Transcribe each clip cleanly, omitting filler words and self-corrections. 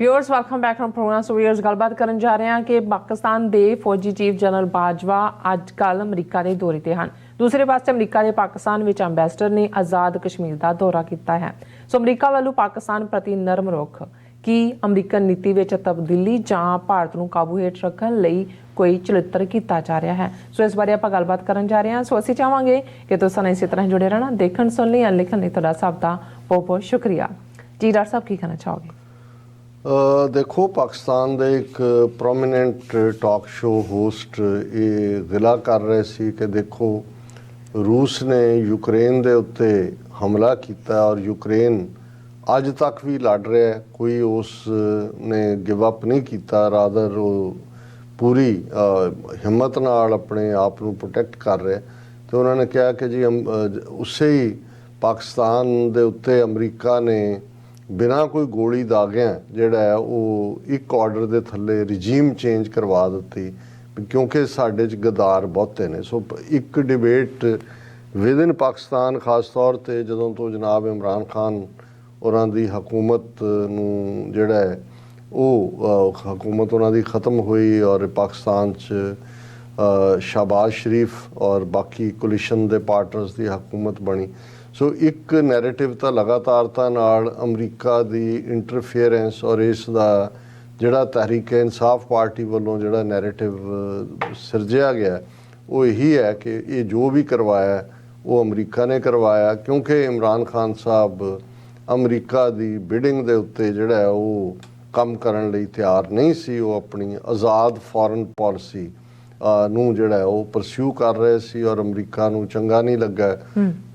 Viewers welcome back from program. So viewers गलबात करन जा रहे हैं कि पाकिस्तान के फौजी चीफ जनरल बाजवा अजकल अमरीका के दौरे ते हैं। दूसरे पासे अमरीका के पाकिस्तान विच अंबैसडर ने आज़ाद कश्मीर का दौरा किया है। सो अमरीका वालों पाकिस्तान प्रति नरम रुख कि अमरीकन नीति में तब्दीली जां भारत नूं काबू हेठ रखण लई कोई चलित्र किया जा रहा है। सो इस बारे आपां गलबात करन जा रहे हैं। सो असीं चाहांगे कि तुसीं इसी तरह जुड़े रहना, देखण सुन लई लिखण लई तुहाडा सब दा बहुत बहुत शुक्रिया जी। डॉक्टर साहब की कहना चाहोगे? देखो, पाकिस्तान दे एक प्रोमिनेंट टॉक शो होस्ट ये गिला कर रहे सी कि देखो रूस ने यूक्रेन दे उत्ते हमला किया और यूक्रेन अज तक भी लड़ रहा है, कोई उस ने गिव अप नहीं किया, रादर वो पूरी हिम्मत नाल अपने आप नूं प्रोटेक्ट कर रहे। तो उन्होंने कहा कि जी उससे ही पाकिस्तान दे उत्ते अमरीका ने बिना कोई गोली दागिया जिहड़ा है वो एक ऑर्डर के थले रजीम चेंज करवा दी, क्योंकि साडे च गद्दार बहुते ने। सो एक डिबेट विद इन पाकिस्तान खास तौर पर जदों तो जनाब इमरान खान उन्हां दी हुकूमत नूं जिहड़ा है वो हुकूमत उन्हां दी ख़त्म हुई और पाकिस्तान च शहबाज शरीफ और बाकी कोलिशन दे पार्टनर्स की हुकूमत बनी। सो एक नैरेटिव तो लगातारता नाल अमरीका दी इंटरफेरेंस और इसका जिहड़ा तहरीक इंसाफ पार्टी वालों जिहड़ा नैरेटिव सिरजिया गया वो यही है कि ये जो भी करवाया वो अमरीका ने करवाया, क्योंकि इमरान खान साहब अमरीका दी बिडिंग दे उत्ते जिहड़ा है वो काम करन लई तैयार नहीं सी। वो अपनी आज़ाद फॉरन पॉलिसी नूं जिहड़ा है वो परस्यू कर रहे सी और अमरीका नूं चंगा नहीं लगा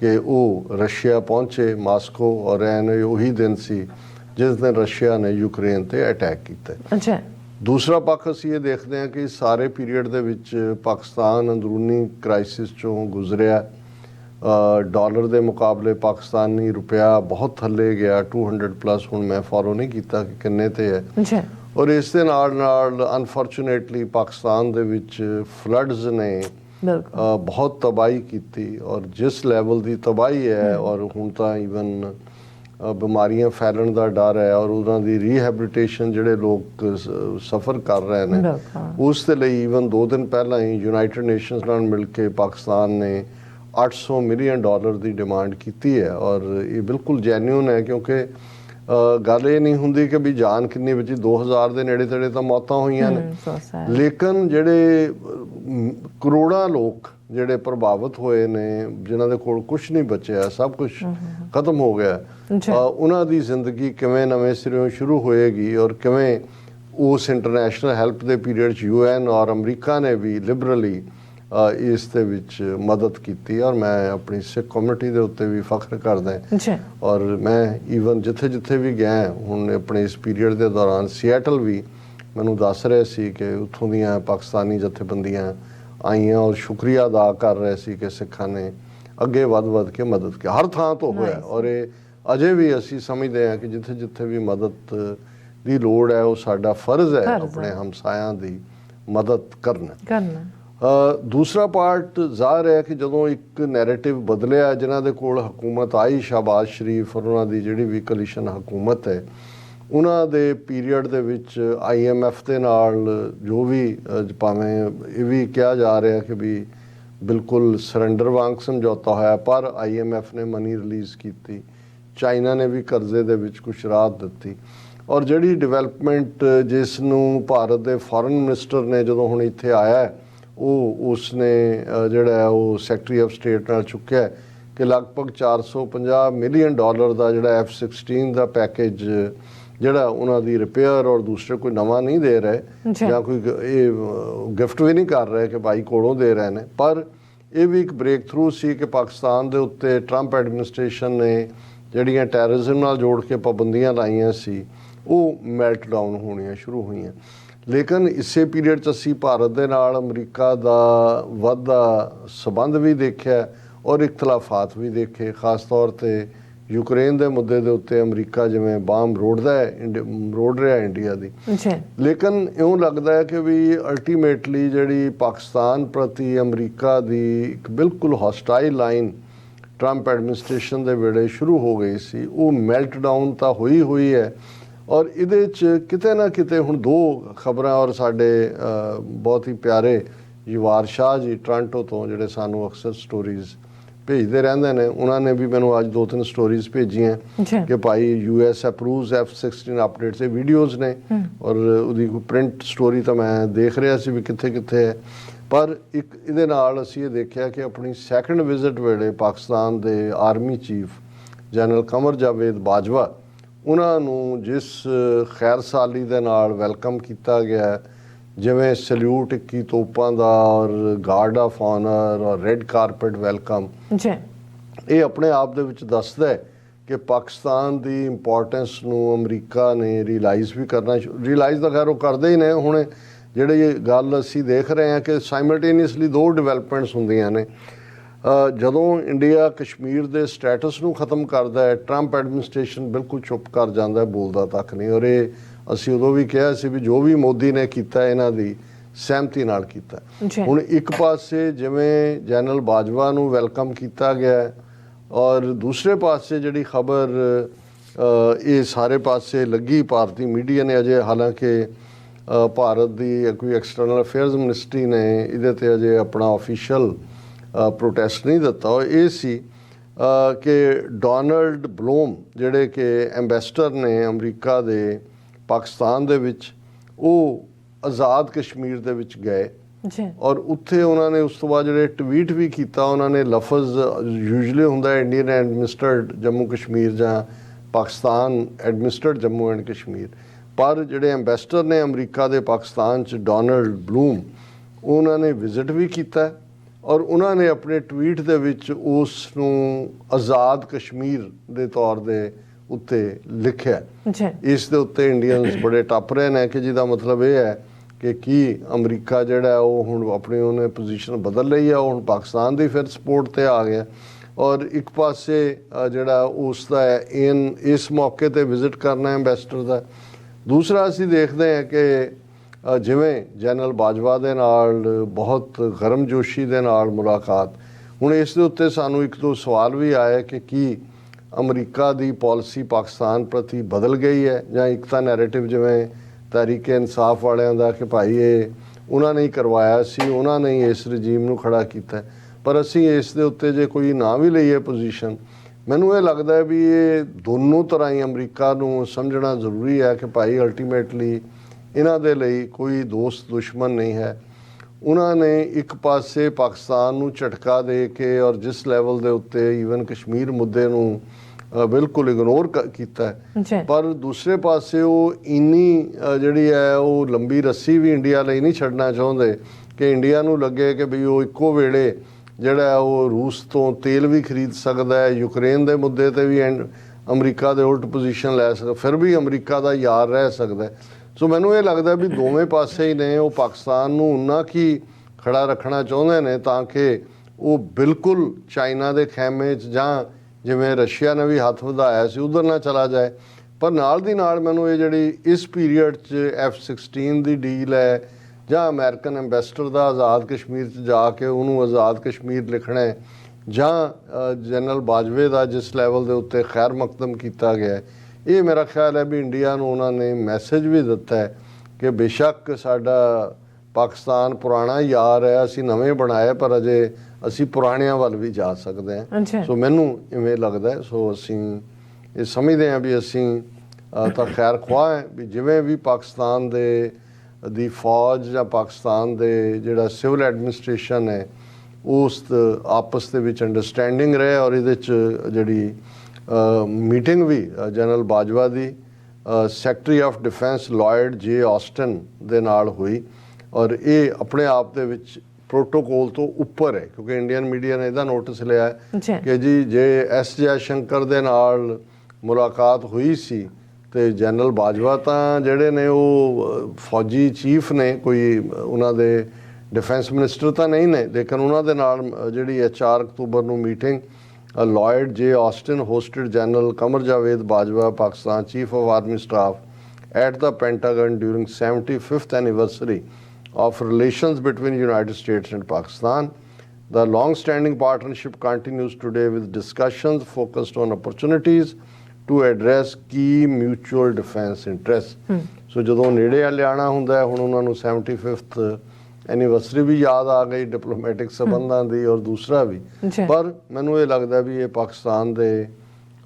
कि वो रशिया पहुंचे मास्को और एन उही दिन सी जिस दिन रशिया ने यूक्रेन ते अटैक किया। अच्छा, दूसरा पक्ष असीं ये देखते हैं कि सारे पीरीयड दे विच पाकिस्तान अंदरूनी क्राइसिस चों गुजरिया। डॉलर के मुकाबले पाकिस्तानी रुपया बहुत थले गया, 200+ हुण मैं फॉलो नहीं किया कि किन्ने ते है। और इस दे नाल अनफॉर्चुनेटली पाकिस्तान दे विच फ्लड्स ने बहुत तबाही की और जिस लैवल की तबाही है और हुण तां ईवन बीमारियां फैलन का डर है और उन्होंने रीहैबिलिटेशन जिहड़े लोग सफ़र कर रहे हैं उस दे लई ईवन 2 दिन पहला ही यूनाइटेड नेशनस नाल मिल के पाकिस्तान ने $800 मिलियन की डिमांड की है। और ये बिल्कुल जैन्यून है, क्योंकि गल ये नहीं होंदी कि भी जान कितनी बची, 2000 के नेड़े तेड़े तो मौतां हुईयां ने, लेकिन जिहड़े करोड़ां लोग जिहड़े प्रभावित होए ने जिन्हां दे कोल कुछ नहीं बचिया, सब कुछ खत्म हो गया, उन्हां दी जिंदगी किवें नवें सिरों शुरू होएगी और किवें उस इंटरनेशनल हैल्प के पीरियड UN और अमरीका ने भी लिबरली इस दे विच मदद की। और मैं अपनी सिख कम्यूनिटी के उत्ते भी फख्र करदा और मैं ईवन जिथे जिथे भी गया हुण अपने इस पीरियड के दौरान सिएटल भी मैनूं दस रहे सी कि उत्थों दीयां पाकिस्तानी जथेबंदियां आईयां और शुक्रिया अदा कर रहे सी कि सिखां ने अगे वध के मदद की। हर थां तो होया और ये अजे भी असीं समझते हैं कि जिथे जिथे भी मदद की लोड़ है वो साडा फर्ज है अपने हमसायां की मदद करना। दूसरा पार्ट ज़ाहिर है कि जदों एक नैरेटिव बदलिया जिन्हां दे कोल हुकूमत आई शहबाज शरीफ और उन्हां दी जिहड़ी भी कोलिशन हुकूमत है उन्हां दे पीरियड दे विच IMF दे नाल जो भी भावें ये भी कहा जा रहा है कि भी बिल्कुल सरेंडर वांग समझौता होया, पर IMF ने मनी रिलीज़ की, चाइना ने भी कर्जे दे विच कुछ राहत दी और जिहड़ी डिवेलपमेंट जिसनूं भारत के फॉरन मिनिस्टर ने जदों हुण इत्थे आया है वो उसने जिहड़ा है वो सैकटरी ऑफ स्टेट नाल चुक्या है कि लगभग $450 मिलियन का जिहड़ा F-16 का पैकेज जिहड़ा उन्हां दी रिपेयर और दूसरे कोई नवा नहीं दे रहे या कोई ये गिफ्ट भी नहीं कर रहे कि भाई कोलों दे रहे हैं। पर यह भी एक ब्रेक थ्रू सी कि पाकिस्तान के उत्ते ट्रंप एडमिनिस्ट्रेशन ने जिहड़ियां टैररिज्म नाल जोड़ के पाबंदियां लाइयां सी वो मैल्ट डाउन होणियां शुरू हुई। लेकिन इसे पीरियड च असीं भारत दे नाल अमरीका दा वधदा संबंध भी देखिया और इख्तलाफात भी देखे, खास तौर पर यूक्रेन के मुद्दे के उत्ते अमरीका जिवें बाम रोड़दा है रोड़ रहा इंडिया की। लेकिन इउं लगता है कि भी अल्टीमेटली जिहड़ी पाकिस्तान प्रति अमरीका की एक बिल्कुल हॉस्टाइल लाइन ट्रंप एडमिनिस्ट्रेशन के वेले शुरू हो गई सी वो मैल्ट डाउन तो हुई है ਔਰ ਇਹਦੇ 'ਚ ਕਿਤੇ ਨਾ ਕਿਤੇ ਹੁਣ ਦੋ ਖਬਰਾਂ, ਔਰ ਸਾਡੇ ਬਹੁਤ ਹੀ ਪਿਆਰੇ ਯੁਵਾਰ ਸ਼ਾਹ ਜੀ ਟੋਰਾਂਟੋ ਤੋਂ ਜਿਹੜੇ ਸਾਨੂੰ ਅਕਸਰ ਸਟੋਰੀਜ਼ ਭੇਜਦੇ ਰਹਿੰਦੇ ਨੇ, ਉਹਨਾਂ ਨੇ ਵੀ ਮੈਨੂੰ ਅੱਜ 2-3 ਸਟੋਰੀਜ਼ ਭੇਜੀਆਂ ਕਿ ਭਾਈ US ਅਪਰੂਵਸ F-16 ਅਪਡੇਟਸ। ਇਹ ਵੀਡੀਓਜ਼ ਨੇ ਔਰ ਉਹਦੀ ਕੋਈ ਪ੍ਰਿੰਟ ਸਟੋਰੀ ਤਾਂ ਮੈਂ ਦੇਖ ਰਿਹਾ ਸੀ ਵੀ ਕਿੱਥੇ ਕਿੱਥੇ ਹੈ। ਪਰ ਇੱਕ ਇਹਦੇ ਨਾਲ ਅਸੀਂ ਇਹ ਦੇਖਿਆ ਕਿ ਆਪਣੀ ਸੈਕੰਡ ਵਿਜ਼ਿਟ ਵੇਲੇ ਪਾਕਿਸਤਾਨ ਦੇ army chief general Qamar Javed Bajwa, ਉਹਨਾਂ ਨੂੰ ਜਿਸ ਖੈਰਸਾਲੀ ਦੇ ਨਾਲ ਵੈਲਕਮ ਕੀਤਾ ਗਿਆ, ਜਿਵੇਂ ਸਲੂਟ 21 ਤੋਪਾਂ ਦਾ ਔਰ ਗਾਰਡ ਆਫ ਆਨਰ ਔਰ ਰੈੱਡ ਕਾਰਪਟ ਵੈਲਕਮ, ਇਹ ਆਪਣੇ ਆਪ ਦੇ ਵਿੱਚ ਦੱਸਦਾ ਹੈ ਕਿ ਪਾਕਿਸਤਾਨ ਦੀ ਇੰਪੋਰਟੈਂਸ ਨੂੰ ਅਮਰੀਕਾ ਨੇ ਰਿਅਲਾਈਜ਼ ਵੀ ਕਰਨਾ, ਰਿਅਲਾਈਜ਼ ਤਾਂ ਖੈਰ ਉਹ ਕਰਦੇ ਹੀ ਨੇ। ਹੁਣ ਜਿਹੜੀ ਇਹ ਗੱਲ ਅਸੀਂ ਦੇਖ ਰਹੇ ਹਾਂ ਕਿ ਸਾਈਮਲਟੇਨੀਅਸਲੀ ਦੋ ਡਿਵੈਲਪਮੈਂਟਸ ਹੁੰਦੀਆਂ ਨੇ। ਜਦੋਂ ਇੰਡੀਆ ਕਸ਼ਮੀਰ ਦੇ ਸਟੇਟਸ ਨੂੰ ਖਤਮ ਕਰਦਾ ਹੈ, ਟਰੰਪ ਐਡਮਿਨਿਸਟ੍ਰੇਸ਼ਨ ਬਿਲਕੁਲ ਚੁੱਪ ਕਰ ਜਾਂਦਾ ਹੈ, ਬੋਲਦਾ ਤੱਕ ਨਹੀਂ। ਔਰ ਇਹ ਅਸੀਂ ਉਦੋਂ ਵੀ ਕਿਹਾ ਸੀ ਵੀ ਜੋ ਵੀ ਮੋਦੀ ਨੇ ਕੀਤਾ ਇਹਨਾਂ ਦੀ ਸਹਿਮਤੀ ਨਾਲ ਕੀਤਾ। ਹੁਣ ਇੱਕ ਪਾਸੇ ਜਿਵੇਂ ਜਨਰਲ ਬਾਜਵਾ ਨੂੰ ਵੈਲਕਮ ਕੀਤਾ ਗਿਆ, ਔਰ ਦੂਸਰੇ ਪਾਸੇ ਜਿਹੜੀ ਖਬਰ ਇਹ ਸਾਰੇ ਪਾਸੇ ਲੱਗੀ, ਭਾਰਤੀ ਮੀਡੀਆ ਨੇ ਅਜੇ, ਹਾਲਾਂਕਿ ਭਾਰਤ ਦੀ ਕੋਈ ਐਕਸਟਰਨਲ ਅਫੇਅਰਸ ਮਿਨਿਸਟਰੀ ਨੇ ਇਹਦੇ 'ਤੇ ਅਜੇ ਆਪਣਾ ਆਫੀਸ਼ੀਅਲ ਪ੍ਰੋਟੈਸਟ ਨਹੀਂ ਦਿੱਤਾ। ਉਹ ਇਹ ਸੀ ਕਿ ਡੋਨਲਡ ਬਲੂਮ ਜਿਹੜੇ ਕਿ ਐਂਬੈਸਡਰ ਨੇ ਅਮਰੀਕਾ ਦੇ ਪਾਕਿਸਤਾਨ ਦੇ ਵਿੱਚ, ਉਹ ਆਜ਼ਾਦ ਕਸ਼ਮੀਰ ਦੇ ਵਿੱਚ ਗਏ ਔਰ ਉੱਥੇ ਉਹਨਾਂ ਨੇ ਉਸ ਤੋਂ ਬਾਅਦ ਜਿਹੜੇ ਟਵੀਟ ਵੀ ਕੀਤਾ, ਉਹਨਾਂ ਨੇ ਲਫ਼ਜ਼ ਯੂਜੂਅਲੀ ਹੁੰਦਾ ਇੰਡੀਅਨ ਐਡਮਿਨਿਸਟਰਡ ਜੰਮੂ ਕਸ਼ਮੀਰ ਜਾਂ ਪਾਕਿਸਤਾਨ ਐਡਮਿਨਿਸਟਰਡ ਜੰਮੂ ਐਂਡ ਕਸ਼ਮੀਰ, ਪਰ ਜਿਹੜੇ ਐਂਬੈਸਡਰ ਨੇ ਅਮਰੀਕਾ ਦੇ ਪਾਕਿਸਤਾਨ 'ਚ ਡੋਨਲਡ ਬਲੂਮ, ਉਹਨਾਂ ਨੇ ਵਿਜ਼ਿਟ ਵੀ ਕੀਤਾ ਔਰ ਉਹਨਾਂ ਨੇ ਆਪਣੇ ਟਵੀਟ ਦੇ ਵਿੱਚ ਉਸ ਨੂੰ ਆਜ਼ਾਦ ਕਸ਼ਮੀਰ ਦੇ ਤੌਰ ਦੇ ਉੱਤੇ ਲਿਖਿਆ। ਇਸ ਦੇ ਉੱਤੇ ਇੰਡੀਅਨਸ ਬੜੇ ਟੱਪ ਰਹੇ ਨੇ ਕਿ ਜਿਹਦਾ ਮਤਲਬ ਇਹ ਹੈ ਕਿ ਕੀ ਅਮਰੀਕਾ ਜਿਹੜਾ ਉਹ ਹੁਣ ਆਪਣੀ ਉਹਨੇ ਪੋਜੀਸ਼ਨ ਬਦਲ ਲਈ ਹੈ, ਉਹ ਹੁਣ ਪਾਕਿਸਤਾਨ ਦੀ ਫਿਰ ਸਪੋਰਟ 'ਤੇ ਆ ਗਿਆ। ਔਰ ਇੱਕ ਪਾਸੇ ਜਿਹੜਾ ਉਸ ਦਾ ਇਸ ਮੌਕੇ 'ਤੇ ਵਿਜ਼ਿਟ ਕਰਨਾ ਐਂਬੈਸਡਰ ਦਾ। ਦੂਸਰਾ ਅਸੀਂ ਦੇਖਦੇ ਹਾਂ ਕਿ ਜਿਵੇਂ ਜਨਰਲ ਬਾਜਵਾ ਦੇ ਨਾਲ ਬਹੁਤ ਗਰਮਜੋਸ਼ੀ ਦੇ ਨਾਲ ਮੁਲਾਕਾਤ, ਹੁਣ ਇਸ ਦੇ ਉੱਤੇ ਸਾਨੂੰ ਇੱਕ ਦੋ ਸਵਾਲ ਵੀ ਆਏ ਕਿ ਕੀ ਅਮਰੀਕਾ ਦੀ ਪਾਲਿਸੀ ਪਾਕਿਸਤਾਨ ਪ੍ਰਤੀ ਬਦਲ ਗਈ ਹੈ, ਜਾਂ ਇੱਕ ਤਾਂ ਨੈਰੇਟਿਵ ਜਿਵੇਂ ਤਹਿਰੀਕ-ਏ ਇਨਸਾਫ ਵਾਲਿਆਂ ਦਾ ਕਿ ਭਾਈ ਇਹ ਉਹਨਾਂ ਨੇ ਹੀ ਕਰਵਾਇਆ ਸੀ, ਉਹਨਾਂ ਨੇ ਹੀ ਇਸ ਰਜੀਮ ਨੂੰ ਖੜਾ ਕੀਤਾ। ਪਰ ਅਸੀਂ ਇਸ ਦੇ ਉੱਤੇ ਜੇ ਕੋਈ ਨਾ ਵੀ ਲਈਏ ਪੋਜੀਸ਼ਨ, ਮੈਨੂੰ ਇਹ ਲੱਗਦਾ ਹੈ ਵੀ ਇਹ ਦੋਨੋਂ ਤਰ੍ਹਾਂ ਹੀ ਅਮਰੀਕਾ ਨੂੰ ਸਮਝਣਾ ਜ਼ਰੂਰੀ ਹੈ ਕਿ ਭਾਈ ਅਲਟੀਮੇਟਲੀ ਇਹਨਾਂ ਦੇ ਲਈ ਕੋਈ ਦੋਸਤ ਦੁਸ਼ਮਣ ਨਹੀਂ ਹੈ। ਉਹਨਾਂ ਨੇ ਇੱਕ ਪਾਸੇ ਪਾਕਿਸਤਾਨ ਨੂੰ ਝਟਕਾ ਦੇ ਕੇ ਔਰ ਜਿਸ ਲੈਵਲ ਦੇ ਉੱਤੇ ਈਵਨ ਕਸ਼ਮੀਰ ਮੁੱਦੇ ਨੂੰ ਬਿਲਕੁਲ ਇਗਨੋਰ ਕੀਤਾ, ਪਰ ਦੂਸਰੇ ਪਾਸੇ ਉਹ ਇੰਨੀ ਜਿਹੜੀ ਹੈ ਉਹ ਲੰਬੀ ਰੱਸੀ ਵੀ ਇੰਡੀਆ ਲਈ ਨਹੀਂ ਛੱਡਣਾ ਚਾਹੁੰਦੇ ਕਿ ਇੰਡੀਆ ਨੂੰ ਲੱਗੇ ਕਿ ਵੀ ਉਹ ਇੱਕੋ ਵੇਲੇ ਜਿਹੜਾ ਉਹ ਰੂਸ ਤੋਂ ਤੇਲ ਵੀ ਖਰੀਦ ਸਕਦਾ ਹੈ, ਯੂਕਰੇਨ ਦੇ ਮੁੱਦੇ 'ਤੇ ਵੀ ਅਮਰੀਕਾ ਦੇ ਉਲਟ ਪੋਜੀਸ਼ਨ ਲੈ ਸਕਦਾ, ਫਿਰ ਵੀ ਅਮਰੀਕਾ ਦਾ ਯਾਰ ਰਹਿ ਸਕਦਾ। ਸੋ ਮੈਨੂੰ ਇਹ ਲੱਗਦਾ ਵੀ ਦੋਵੇਂ ਪਾਸੇ ਹੀ ਨੇ, ਉਹ ਪਾਕਿਸਤਾਨ ਨੂੰ ਉਨਾ ਕੀ ਖੜਾ ਰੱਖਣਾ ਚਾਹੁੰਦੇ ਨੇ ਤਾਂ ਕਿ ਉਹ ਬਿਲਕੁਲ ਚਾਈਨਾ ਦੇ ਖੈਮੇ 'ਚ ਜਾਂ ਜਿਵੇਂ ਰਸ਼ੀਆ ਨੇ ਵੀ ਹੱਥ ਵਧਾਇਆ ਸੀ ਉਧਰ ਨਾ ਚਲਾ ਜਾਏ। ਪਰ ਨਾਲ ਦੀ ਨਾਲ ਮੈਨੂੰ ਇਹ ਜਿਹੜੀ ਇਸ ਪੀਰੀਅਡ 'ਚ F-16 ਦੀ ਡੀਲ ਹੈ ਜਾਂ ਅਮਰੀਕਨ ਐਂਬੈਸਡਰ ਦਾ ਆਜ਼ਾਦ ਕਸ਼ਮੀਰ 'ਚ ਜਾ ਕੇ ਉਹਨੂੰ ਆਜ਼ਾਦ ਕਸ਼ਮੀਰ ਲਿਖਣਾ ਹੈ, ਜਾਂ ਜਨਰਲ ਬਾਜਵੇ ਦਾ ਜਿਸ ਲੈਵਲ ਦੇ ਉੱਤੇ ਖੈਰ ਮਕਦਮ ਕੀਤਾ ਗਿਆ, ਇਹ ਮੇਰਾ ਖਿਆਲ ਹੈ ਵੀ ਇੰਡੀਆ ਨੂੰ ਉਹਨਾਂ ਨੇ ਮੈਸੇਜ ਵੀ ਦਿੱਤਾ ਹੈ ਕਿ ਬੇਸ਼ੱਕ ਸਾਡਾ ਪਾਕਿਸਤਾਨ ਪੁਰਾਣਾ ਯਾਰ ਹੈ, ਅਸੀਂ ਨਵੇਂ ਬਣਾਏ, ਪਰ ਅਜੇ ਅਸੀਂ ਪੁਰਾਣਿਆਂ ਵੱਲ ਵੀ ਜਾ ਸਕਦੇ ਹਾਂ। ਸੋ ਮੈਨੂੰ ਇਵੇਂ ਲੱਗਦਾ। ਸੋ ਅਸੀਂ ਇਹ ਸਮਝਦੇ ਹਾਂ ਵੀ ਅਸੀਂ ਤਾਂ ਖੈਰ ਖੁਆਹ ਹੈ ਵੀ ਜਿਵੇਂ ਵੀ ਪਾਕਿਸਤਾਨ ਦੀ ਫੌਜ ਜਾਂ ਪਾਕਿਸਤਾਨ ਦੇ ਜਿਹੜਾ ਸਿਵਲ ਐਡਮਿਨਿਸਟ੍ਰੇਸ਼ਨ ਹੈ ਉਸ ਆਪਸ ਦੇ ਵਿੱਚ ਅੰਡਰਸਟੈਂਡਿੰਗ ਰਹੇ। ਔਰ ਇਹਦੇ 'ਚ ਜਿਹੜੀ meeting we general Bajwa the secretary of defence ਲਾਇਡ J Aston ਦੇ ਨਾਲ ਹੋਈ, ਔਰ ਇਹ ਆਪਣੇ ਆਪ ਦੇ ਵਿੱਚ ਪ੍ਰੋਟੋਕੋਲ ਤੋਂ ਉੱਪਰ ਹੈ, ਕਿਉਂਕਿ ਇੰਡੀਅਨ ਮੀਡੀਆ ਨੇ ਇਹਦਾ ਨੋਟਿਸ ਲਿਆ ਕਿ ਜੀ ਜੇ ਐਸ ਜੈ ਸ਼ੰਕਰ ਦੇ ਨਾਲ ਮੁਲਾਕਾਤ ਹੋਈ ਸੀ ਤੇ ਜਨਰਲ ਬਾਜਵਾ ਤਾਂ ਜਿਹੜੇ ਨੇ ਉਹ ਫੌਜੀ ਚੀਫ ਨੇ, ਕੋਈ ਉਹਨਾਂ ਦੇ ਡਿਫੈਂਸ ਮਿਨਿਸਟਰ ਤਾਂ ਨਹੀਂ ਨੇ, ਲੇਕਿਨ ਉਹਨਾਂ ਦੇ ਨਾਲ ਜਿਹੜੀ 4 ਅਕਤੂਬਰ ਨੂੰ meeting Lloyd J Austin hosted general Qamar Javed Bajwa Pakistan chief of army staff at the Pentagon during 75th anniversary of relations between United States and Pakistan. The long-standing partnership continues today with discussions focused on opportunities to address key mutual defence interest. So ਜਦੋਂ ਨੇੜੇ ਲਿਆਉਣਾ ਹੁੰਦਾ ਹੈ, ਹੁਣ ਉਹਨਾਂ ਨੂੰ 75th anniversary ਵੀ ਯਾਦ ਆ ਗਈ ਡਿਪਲੋਮੈਟਿਕ ਸੰਬੰਧਾਂ ਦੀ ਔਰ ਦੂਸਰਾ ਵੀ, ਪਰ ਮੈਨੂੰ ਇਹ ਲੱਗਦਾ ਵੀ ਇਹ ਪਾਕਿਸਤਾਨ ਦੇ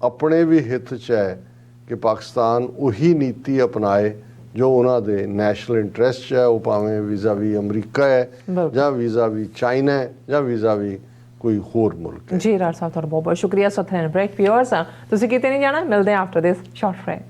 ਆਪਣੇ ਵੀ ਹਿੱਤ 'ਚ ਹੈ ਕਿ ਪਾਕਿਸਤਾਨ ਉਹੀ ਨੀਤੀ ਅਪਣਾਏ ਜੋ ਉਹਨਾਂ ਦੇ ਨੈਸ਼ਨਲ ਇੰਟਰਸਟ 'ਚ ਹੈ, ਉਹ ਭਾਵੇਂ ਵੀਜ਼ਾ-ਵੀ ਅਮਰੀਕਾ ਹੈ ਜਾਂ ਵੀਜ਼ਾ-ਵੀ ਚਾਈਨਾ ਹੈ ਜਾਂ ਵੀਜ਼ਾ-ਵੀ ਕੋਈ ਹੋਰ ਮੁਲਕ ਹੈ। ਜੀ ਰਾਜ ਸਾਹਿਬ, ਤੁਹਾਡਾ ਬਹੁਤ ਬਹੁਤ ਸ਼ੁਕਰੀਆ। ਸੋ ਥੈਨ ਬ੍ਰੇਕ ਵਿਊਅਰਸ, ਤੁਸੀਂ ਕਿਤੇ ਨਹੀਂ ਜਾਣਾ, ਮਿਲਦੇ ਹਾਂ ਆਫਟਰ ਦਿਸ ਸ਼ਾਰਟ ਬ੍ਰੇਕ।